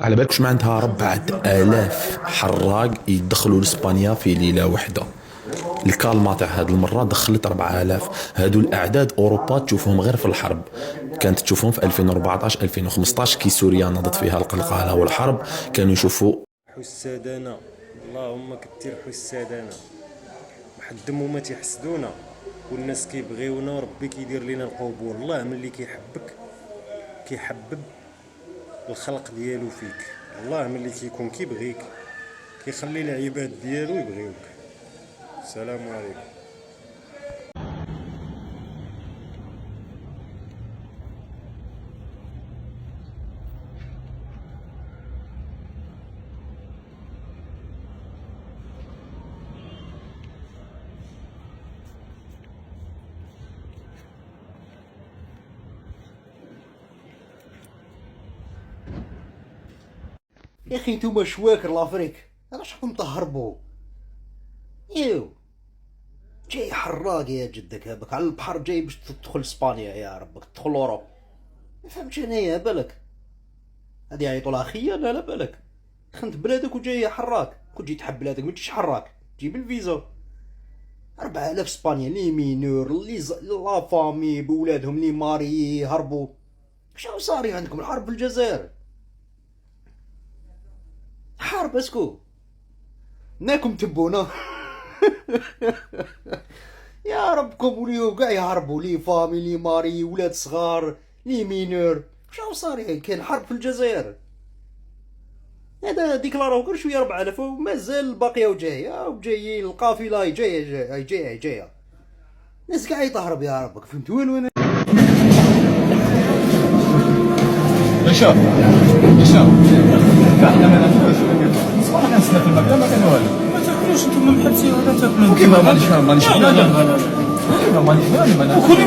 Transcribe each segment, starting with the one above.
على بالك معناتها 4000 حراق يدخلوا لإسبانيا في ليلة واحدة. الكالما تاع هاد المرة دخلت 4000. هادو الأعداد أوروبا تشوفهم غير في الحرب، كانت تشوفهم في 2014 2015 كي سوريا نضت فيها القلقلة والحرب، كانوا يشوفوا حسادنا. اللهم كتير حسادنا، محدم وما تيحسدونا، والناس كيبغيونا وربي كيدير لينا القبول. الله ملي كيحبك كيحبب الخلق ديالو فيك. الله ملي كيكون كيبغيك كيخلي العباد ديالو يبغيوك. السلام عليكم. يا اخي نتوما شواكر لافريك، انا شحال تهربوا. ايوا جاي حراق يا جدك هذاك على البحر، جاي باش تدخل اسبانيا يا ربك تدخل اوروب. ما فهمتش انايا بالك هادي يعيطوا لها خيانه لا بالك. خنت بلادك وجاي حراق، كون جيت تحب بلادك ما تجيش حراق، جيب الفيزا. 4000 اسبانيا لي مينور لا فامي بولادهم لي ماري هربوا. شنو صاري عندكم الحرب في الجزائر؟ حرب اسكو ناكم تبونا. يا ربكم وليو كاع يهربوا لي فامي لي ماري ولاد صغار لي مينور. شنو صار كاين حرب في الجزائر؟ هذا ديكلاراو غير شويه 4000 ومازال باقيه وجايه وجايين القافله هي جايه. الناس كاع يتهرب يا ربك. فهمت وين شوف احنا ما ناكلوش. صراحه نسنا في المكان ما كان والو. ما تاكلوش انتم محبسين ولا تاكلوا؟ كيما مانيش كلهم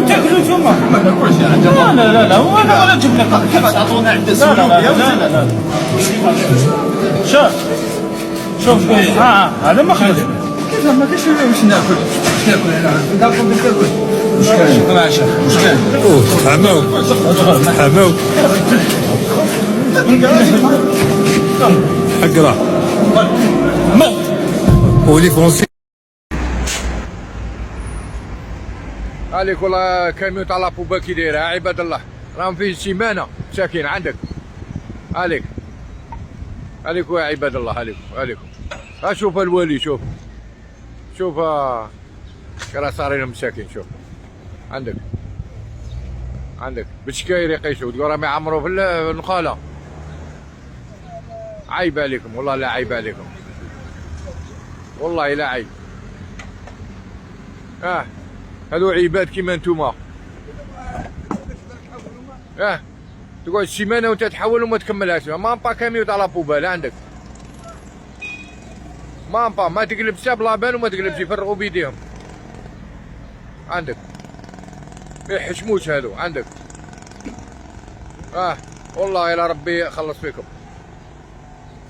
تاكلوا نتوما. ما ناكلش لا ولا جبت لك كيف تعطونا عده سنين. لا شوف هذا ما خرج. كيف ما كاينش واش ناكل انا ناكل بالكل. واش كاين معشر واش كاين حماو حق راه ولي فرونسي عليك والله. كاميون تاع لابوبا كي دايره عباد الله، راهم فيه سيمانه ساكن عندك. عليك يا عباد الله، عليكم. شوف الوالي، شوف راه صارين مساكين. شوف عندك بالشكاير يقيسوا تقول راهم يعمروا في النخاله. عيب عليكم والله، لا عيب عليكم والله، لا عيب. هذو عباد كيما نتوما. تقعد سيمانه وانت تحول وما تكملهاش. ما با كاميو تاع لابوبال عندك، ما تقلبش بلابان وما تقلبش يفرغوا بيديهم. عندك ما يحشموش هذو. عندك والله الى ربي يخلص فيكم.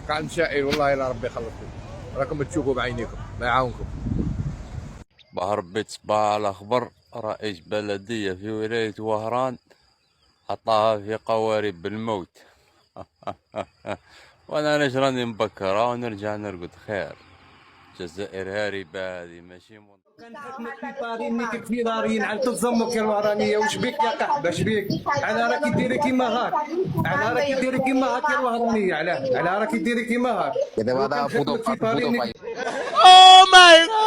قاعد نشائر والله الى ربي يخلص فيكم، راكم تشوفوا بعينيكم. الله يعاونكم. بهربت صباح الأخبار رئيس بلدية في ولاية وهران حطها في قوارب الموت. وانا ليش راني مبكرة ونرجع نرقد خير. الجزائر هاربة هذه ماشي كان حكمك في طارين نيك في دارين على تزمك يا الوهرانيه. واش بيك يا قحبه؟ اش بيك؟ على راكي ديري كيما هاك، يا الوهرانيه. على راكي ديري كيما هاك. كده بقى ده فوتو في طارين Oh my god!